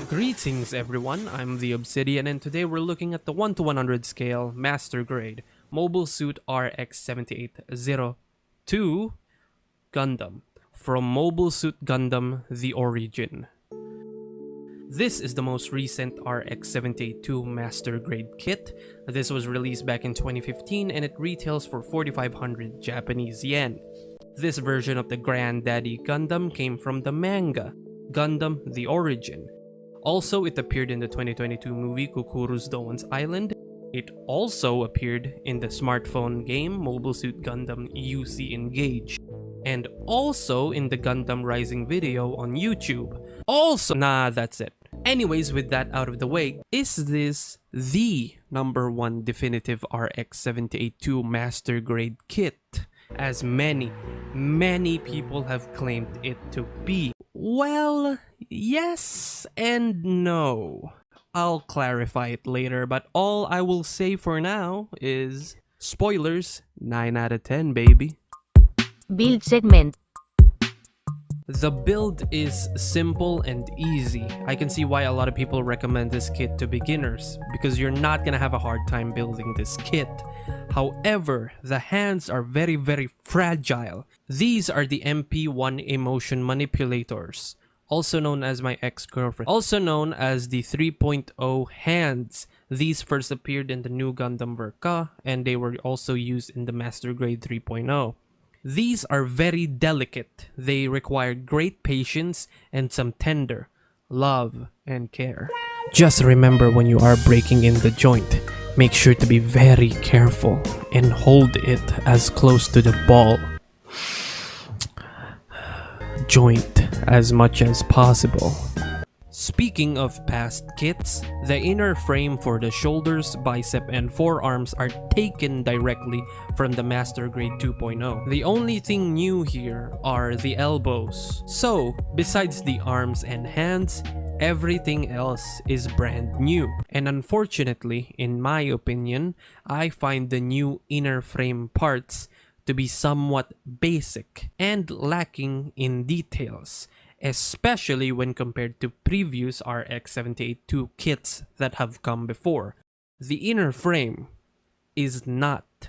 Greetings everyone, I'm the Obsidian and today we're looking at the 1 to 100 scale Master Grade Mobile Suit RX-78-02 Gundam from Mobile Suit Gundam The Origin. This is the most recent RX-78-02 Master Grade kit. This was released back in 2015 and it retails for 4,500 Japanese yen. This version of the Granddaddy Gundam came from the manga, Gundam The Origin. Also, it appeared in the 2022 movie Kukuru's Doan's Island. It also appeared in the smartphone game Mobile Suit Gundam UC Engage. And also in the Gundam Rising video on YouTube. That's it. Anyways, with that out of the way, is this the #1 definitive RX-78-02 Master Grade kit? As many people have claimed it to be. Well, yes and no. I'll clarify it later, but all I will say for now is spoilers, 9 out of 10, baby. Build segment. The build is simple and easy. I can see why a lot of people recommend this kit to beginners, because you're not gonna have a hard time building this kit. However, the hands are very fragile. These are the MP1 emotion manipulators, also known as my ex-girlfriend, also known as the 3.0 hands. These first appeared in the new Gundam Verka, and they were also used in the Master Grade 3.0. These are very delicate. They require great patience and some tender love and care. Just remember, when you are breaking in the joint, make sure to be very careful and hold it as close to the ball joint as much as possible. Speaking of past kits, the inner frame for the shoulders, bicep, and forearms are taken directly from the Master Grade 2.0. The only thing new here are the elbows. So, besides the arms and hands, everything else is brand new. And unfortunately, in my opinion, I find the new inner frame parts to be somewhat basic and lacking in details, especially when compared to previous RX-78-02 kits that have come before. The inner frame is not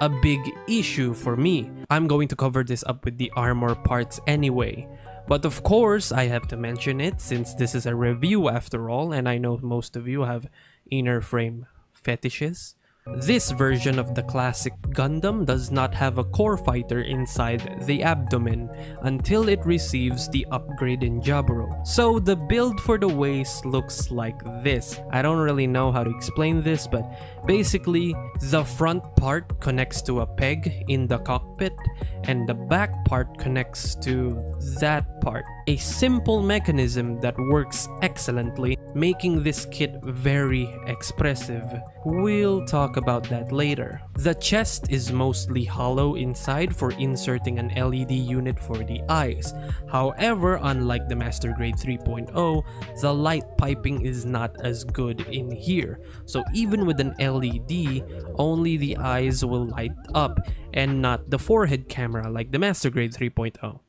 a big issue for me. I'm going to cover this up with the armor parts anyway. But of course, I have to mention it since this is a review after all, and I know most of you have inner frame fetishes. This version of the classic Gundam does not have a core fighter inside the abdomen until it receives the upgrade in Jaburo. So the build for the waist looks like this. I don't really know how to explain this, but basically the front part connects to a peg in the cockpit and the back part connects to that part. A simple mechanism that works excellently, making this kit very expressive. We'll talk about that later. The chest is mostly hollow inside for inserting an LED unit for the eyes. However, unlike the Master Grade 3.0, the light piping is not as good in here. So even with an LED, only the eyes will light up and not the forehead camera like the Master Grade 3.0.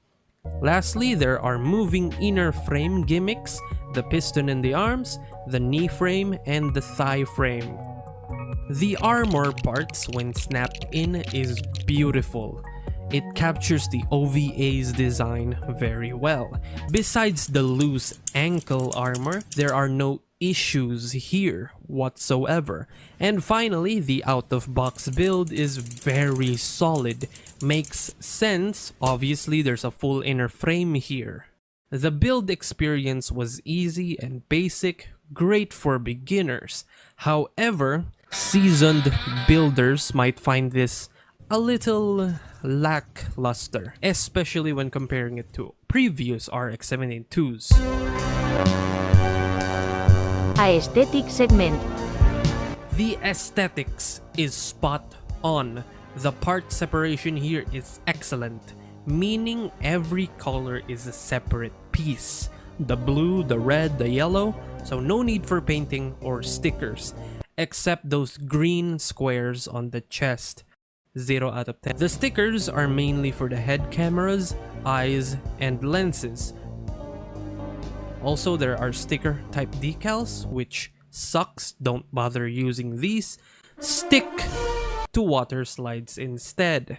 Lastly, there are moving inner frame gimmicks, the piston in the arms, the knee frame, and the thigh frame. The armor parts, when snapped in, is beautiful. It captures the OVA's design very well. Besides the loose ankle armor, there are no issues here whatsoever. And finally, the out-of-box build is very solid. Makes sense. Obviously, there's a full inner frame here. The build experience was easy and basic, great for beginners. However, seasoned builders might find this a little lackluster, especially when comparing it to previous RX-78-02s. Aesthetic segment. The aesthetics is spot on. The part separation here is excellent, meaning every color is a separate piece. The blue, the red, the yellow, so no need for painting or stickers, except those green squares on the chest. 0 out of 10. The stickers are mainly for the head cameras, eyes, and lenses. Also, there are sticker type decals, which sucks. Don't bother using these. Stick to water slides instead.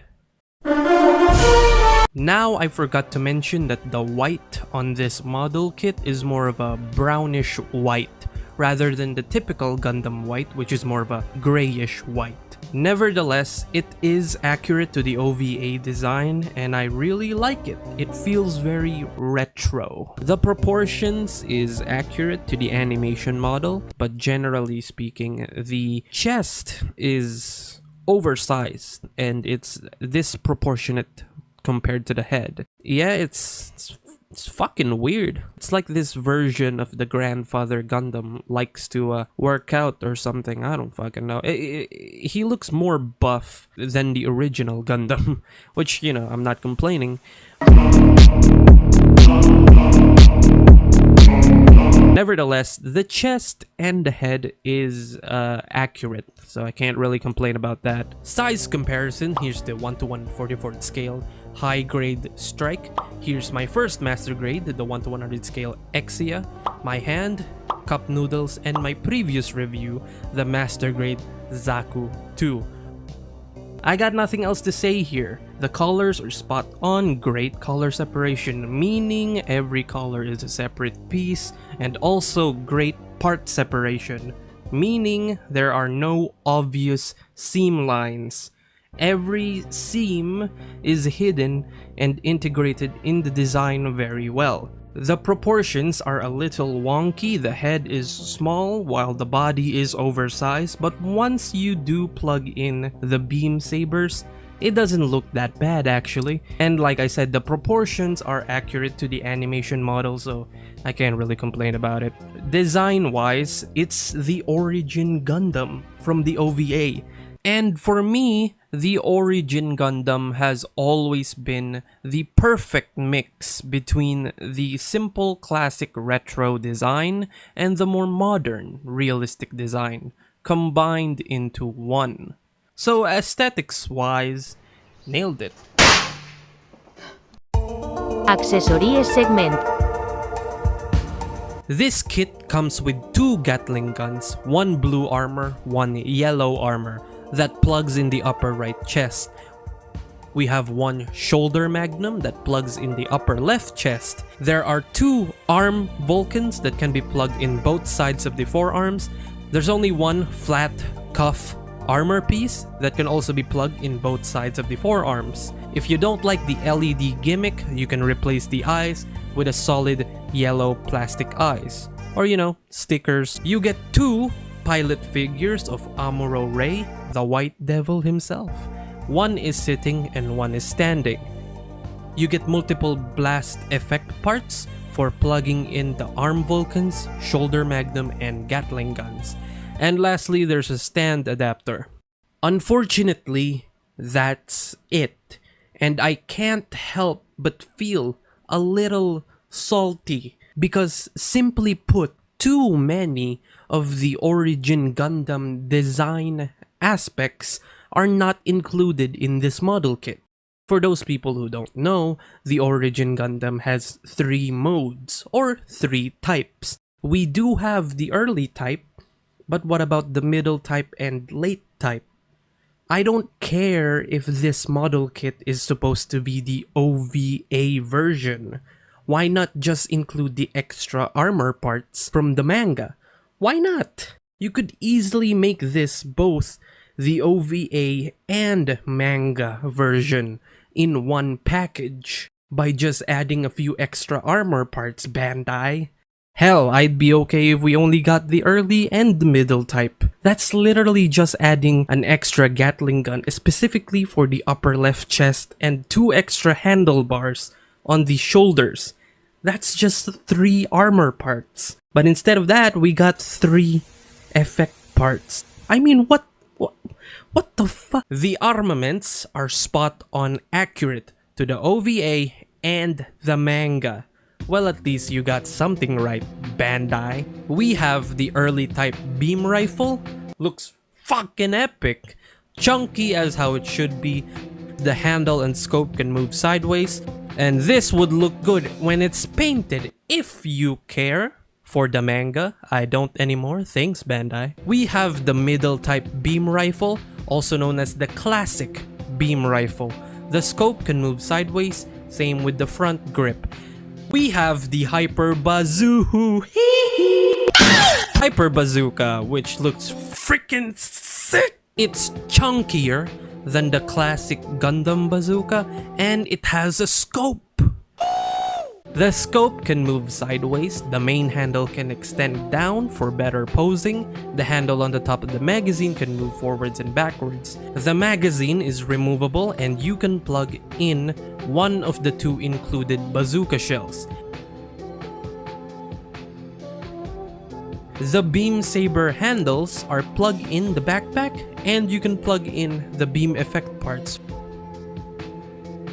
Now, I forgot to mention that the white on this model kit is more of a brownish white rather than the typical Gundam white, which is more of a grayish white. Nevertheless, it is accurate to the OVA design and I really like it. It feels very retro. The proportions is accurate to the animation model, but generally speaking, the chest is oversized and it's disproportionate compared to the head. Yeah, it's fucking weird. It's like this version of the grandfather Gundam likes to work out or something. I don't fucking know. He looks more buff than the original Gundam, which, you know, I'm not complaining. Nevertheless, the chest and the head is accurate, so I can't really complain about that. Size comparison, here's the 1:1 44th scale high grade strike. Here's my first master grade, the 1:100 scale Exia, my hand, cup noodles, and my previous review, the master grade Zaku 2. I got nothing else to say here. The colors are spot on, great color separation, meaning every color is a separate piece, and also great part separation, meaning there are no obvious seam lines. Every seam is hidden and integrated in the design very well. The proportions are a little wonky, the head is small while the body is oversized, but once you do plug in the beam sabers, it doesn't look that bad actually. And like I said, the proportions are accurate to the animation model, so I can't really complain about it. Design wise, it's the origin Gundam from the OVA. And for me, the origin Gundam has always been the perfect mix between the simple classic retro design and the more modern realistic design combined into one. So aesthetics wise, nailed it. Accessories segment. This kit comes with 2 Gatling guns, 1 blue armor, 1 yellow armor that plugs in the upper right chest. We have 1 shoulder magnum that plugs in the upper left chest. There are 2 arm Vulcans that can be plugged in both sides of the forearms. There's only 1 flat cuff armor piece that can also be plugged in both sides of the forearms. If you don't like the LED gimmick, you can replace the eyes with a solid yellow plastic eyes. Or, you know, stickers. You get 2 pilot figures of Amuro Ray, the White Devil himself. 1 is sitting and 1 is standing. You get multiple blast effect parts for plugging in the arm Vulcans, shoulder magnum, and Gatling guns. And lastly, there's a stand adapter. Unfortunately, that's it. And I can't help but feel a little salty because, simply put, too many of the origin Gundam design aspects are not included in this model kit. For those people who don't know, the origin Gundam has 3 modes, or 3 types. We do have the early type, but what about the middle type and late type? I don't care if this model kit is supposed to be the OVA version. Why not just include the extra armor parts from the manga? Why not? You could easily make this both the OVA and manga version in one package by just adding a few extra armor parts, Bandai. Hell, I'd be okay if we only got the early and the middle type. That's literally just adding an extra Gatling gun specifically for the upper left chest and 2 extra handlebars on the shoulders. That's just 3 armor parts. But instead of that, we got 3 effect parts. I mean, what the fuck? The armaments are spot on accurate to the OVA and the manga. Well, at least you got something right, Bandai. We have the early type beam rifle. Looks fucking epic. Chunky as how it should be. The handle and scope can move sideways. And this would look good when it's painted, if you care. For the manga, I don't anymore, thanks Bandai. We have the middle type beam rifle, also known as the classic beam rifle. The scope can move sideways, same with the front grip. We have the Hyper Bazooka, Hyper Bazooka, which looks freaking sick. It's chunkier than the classic Gundam bazooka, and it has a scope. The scope can move sideways, the main handle can extend down for better posing, the handle on the top of the magazine can move forwards and backwards. The magazine is removable and you can plug in one of the two included bazooka shells. The beam saber handles are plug in the backpack and you can plug in the beam effect parts.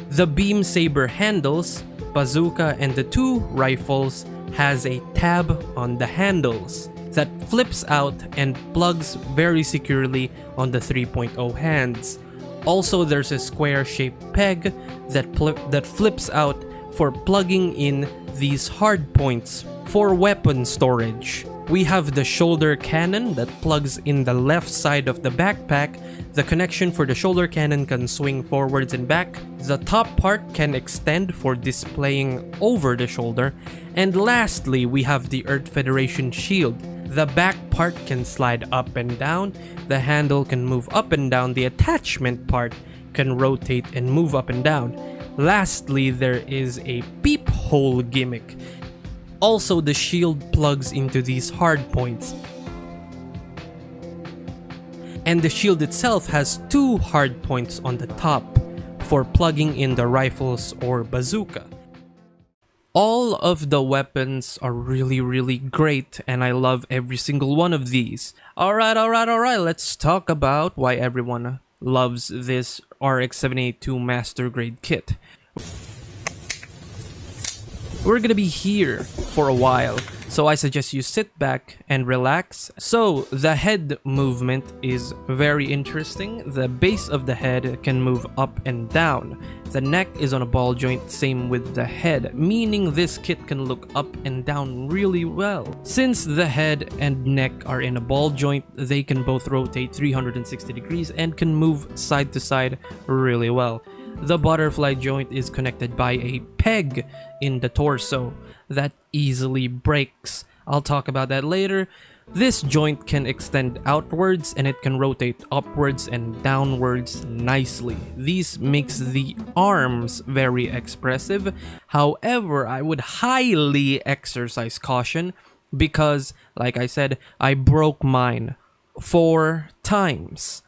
The beam saber handles, bazooka, and the two rifles has a tab on the handles that flips out and plugs very securely on the 3.0 hands. Also, there's a square-shaped peg that flips out for plugging in these hard points for weapon storage. We have the shoulder cannon that plugs in the left side of the backpack. The connection for the shoulder cannon can swing forwards and back. The top part can extend for displaying over the shoulder. And lastly, we have the Earth Federation shield. The back part can slide up and down. The handle can move up and down. The attachment part can rotate and move up and down. Lastly, there is a peephole gimmick. Also, the shield plugs into these hard points. And the shield itself has two hard points on the top for plugging in the rifles or bazooka. All of the weapons are really great and I love every single one of these. Alright, let's talk about why everyone loves this RX-78-02 Master Grade kit. We're gonna be here for a while, so I suggest you sit back and relax. So the head movement is very interesting. The base of the head can move up and down. The neck is on a ball joint, same with the head, meaning this kit can look up and down really well. Since the head and neck are in a ball joint, they can both rotate 360 degrees and can move side to side really well. The butterfly joint is connected by a peg in the torso that easily breaks. I'll talk about that later. This joint can extend outwards and it can rotate upwards and downwards nicely. This makes the arms very expressive. However, I would highly exercise caution because, like I said, I broke mine 4 times.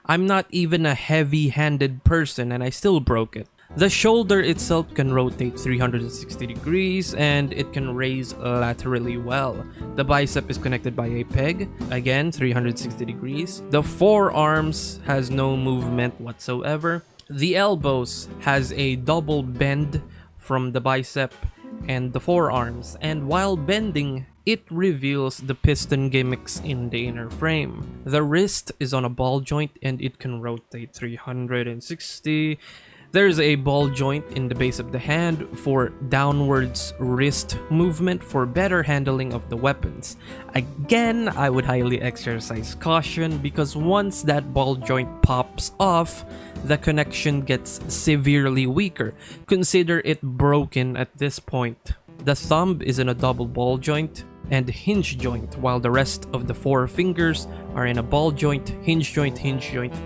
I'm not even a heavy-handed person and I still broke it. The shoulder itself can rotate 360 degrees and it can raise laterally well. The bicep is connected by a peg, again 360 degrees. The forearms has no movement whatsoever. The elbows has a double bend from the bicep and the forearms, and while bending, it reveals the piston gimmicks in the inner frame. The wrist is on a ball joint and it can rotate 360. There's a ball joint in the base of the hand for downwards wrist movement for better handling of the weapons. Again, I would highly exercise caution because once that ball joint pops off, the connection gets severely weaker. Consider it broken at this point. The thumb is in a double ball joint and hinge joint, while the rest of the 4 fingers are in a ball joint, hinge joint,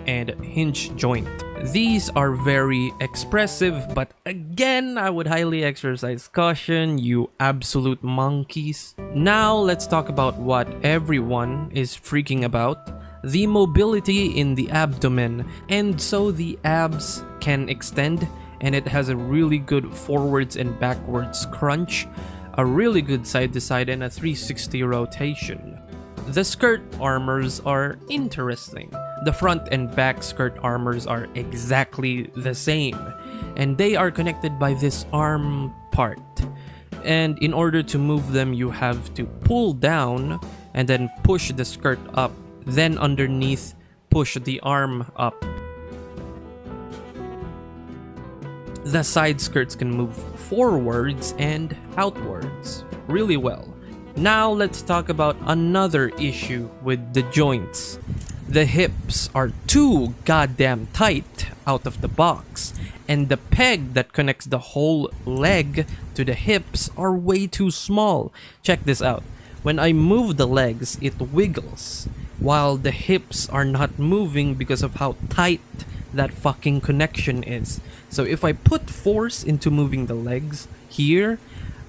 and hinge joint. These are very expressive, but again, I would highly exercise caution, you absolute monkeys. Now, let's talk about what everyone is freaking about. The mobility in the abdomen, and so the abs can extend, and it has a really good forwards and backwards crunch, a really good side to side, and a 360 rotation. The skirt armors are interesting. The front and back skirt armors are exactly the same, and they are connected by this arm part. And in order to move them, you have to pull down and then push the skirt up, then underneath push the arm up. The side skirts can move forwards and outwards really well. Now let's talk about another issue with the joints. The hips are too goddamn tight out of the box, and the peg that connects the whole leg to the hips are way too small. Check this out. When I move the legs, it wiggles, while the hips are not moving because of how tight that fucking connection is. So if I put force into moving the legs here,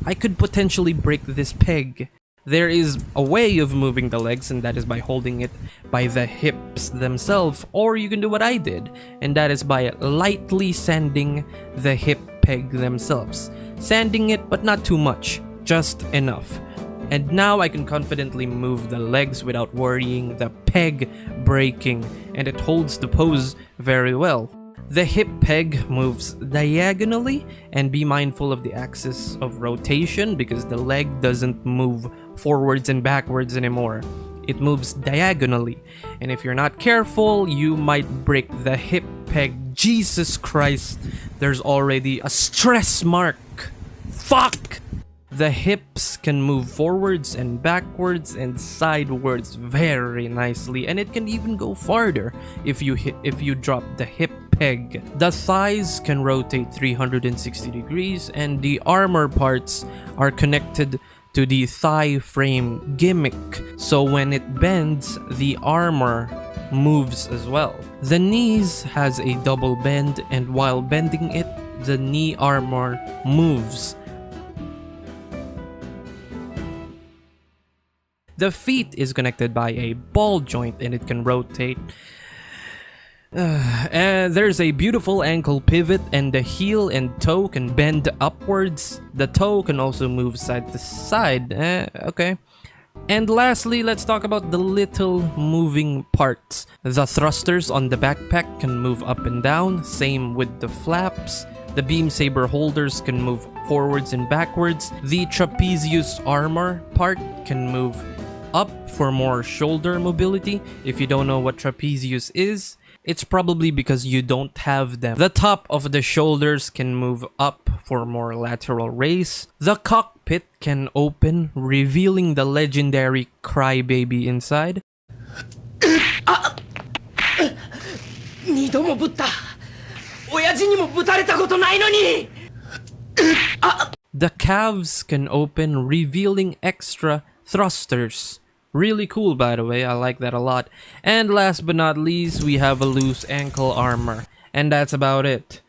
I could potentially break this peg. There is a way of moving the legs, and that is by holding it by the hips themselves, or you can do what I did, and that is by lightly sanding the hip peg themselves. Sanding it, but not too much, just enough. And now I can confidently move the legs without worrying the peg breaking, and it holds the pose very well. The hip peg moves diagonally, and be mindful of the axis of rotation because the leg doesn't move forwards and backwards anymore. It moves diagonally, and if you're not careful, you might break the hip peg. Jesus Christ, there's already a stress mark. Fuck! The hips can move forwards and backwards and sidewards very nicely, and it can even go farther if you drop the hip peg. The thighs can rotate 360 degrees, and the armor parts are connected to the thigh frame gimmick, so when it bends, the armor moves as well. The knees has a double bend, and while bending it, the knee armor moves. The feet is connected by a ball joint, and it can rotate. There's a beautiful ankle pivot, and the heel and toe can bend upwards. The toe can also move side to side. Okay. And lastly, let's talk about the little moving parts. The thrusters on the backpack can move up and down, same with the flaps. The beam saber holders can move forwards and backwards. The trapezius armor part can move up for more shoulder mobility. If you don't know what trapezius is, it's probably because you don't have them. The top of the shoulders can move up for more lateral raise. The cockpit can open, revealing the legendary crybaby inside. The calves can open, revealing extra thrusters. Really cool, by the way, I like that a lot. And last but not least, we have a loose ankle armor. And that's about it.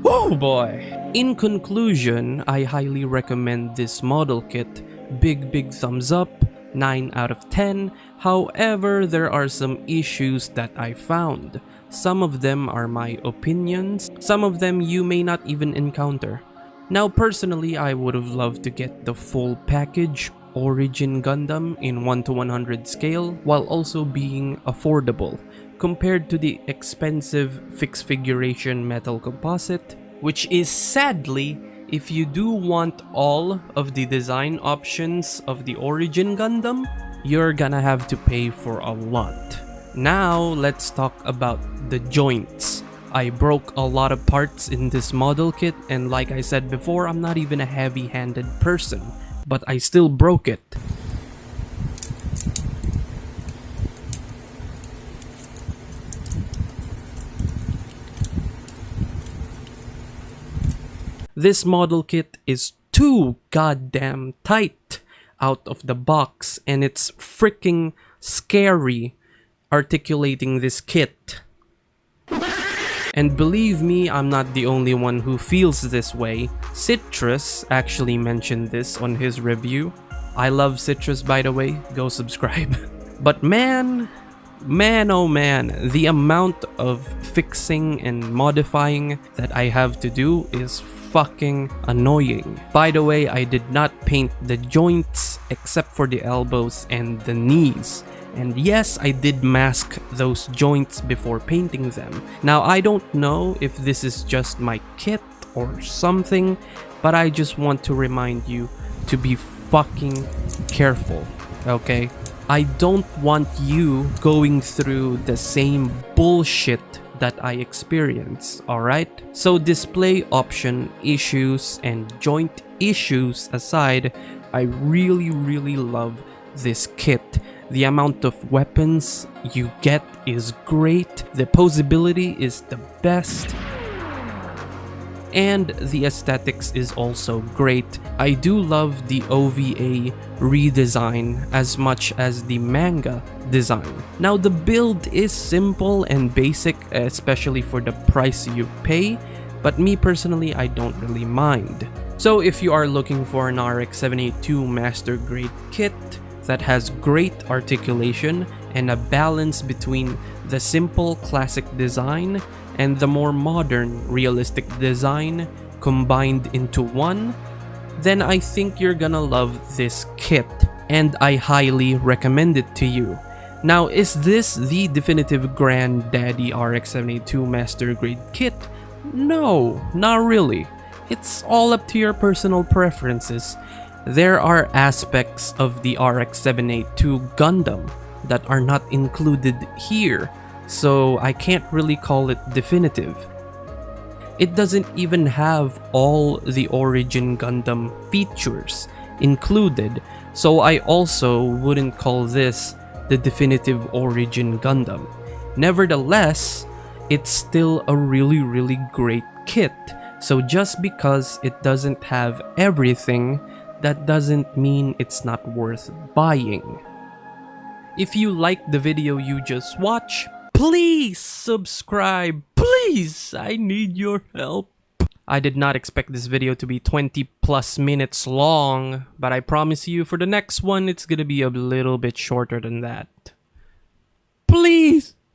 Oh boy! In conclusion, I highly recommend this model kit. Big thumbs up, 9 out of 10. However, there are some issues that I found. Some of them are my opinions. Some of them you may not even encounter. Now personally, I would have loved to get the full package Origin Gundam in 1:100 scale, while also being affordable compared to the expensive fixed figuration metal composite, which is sadly, if you do want all of the design options of the Origin Gundam, you're gonna have to pay for a lot. Now let's talk about the joints. I broke a lot of parts in this model kit, and like I said before, I'm not even a heavy-handed person, but I still broke it. This model kit is too goddamn tight out of the box, and it's freaking scary articulating this kit. And believe me, I'm not the only one who feels this way. Citrus actually mentioned this on his review. I love Citrus, by the way, go subscribe. But man, oh man, the amount of fixing and modifying that I have to do is fucking annoying. By the way, I did not paint the joints except for the elbows and the knees. And yes, I did mask those joints before painting them. Now, I don't know if this is just my kit or something, but I just want to remind you to be fucking careful, okay? I don't want you going through the same bullshit that I experience, alright? So display option issues and joint issues aside, I really love this kit. The amount of weapons you get is great, the posability is the best, and the aesthetics is also great. I do love the OVA redesign as much as the manga design. Now the build is simple and basic, especially for the price you pay, but me personally, I don't really mind. So if you are looking for an RX-78-02 master grade kit that has great articulation and a balance between the simple classic design and the more modern realistic design combined into one, then I think you're gonna love this kit, and I highly recommend it to you. Now, is this the definitive granddaddy RX-78-02 master grade kit? No, not really. It's all up to your personal preferences. There are aspects of the RX-78-02 Gundam that are not included here, so I can't really call it definitive. It doesn't even have all the origin Gundam features included, so I also wouldn't call this the definitive origin Gundam. Nevertheless, it's still a really great kit, so just because it doesn't have everything, that doesn't mean it's not worth buying. If you liked the video you just watched, please subscribe, please, I need your help. I did not expect this video to be 20+ minutes long, but I promise you for the next one, it's gonna be a little bit shorter than that. Please!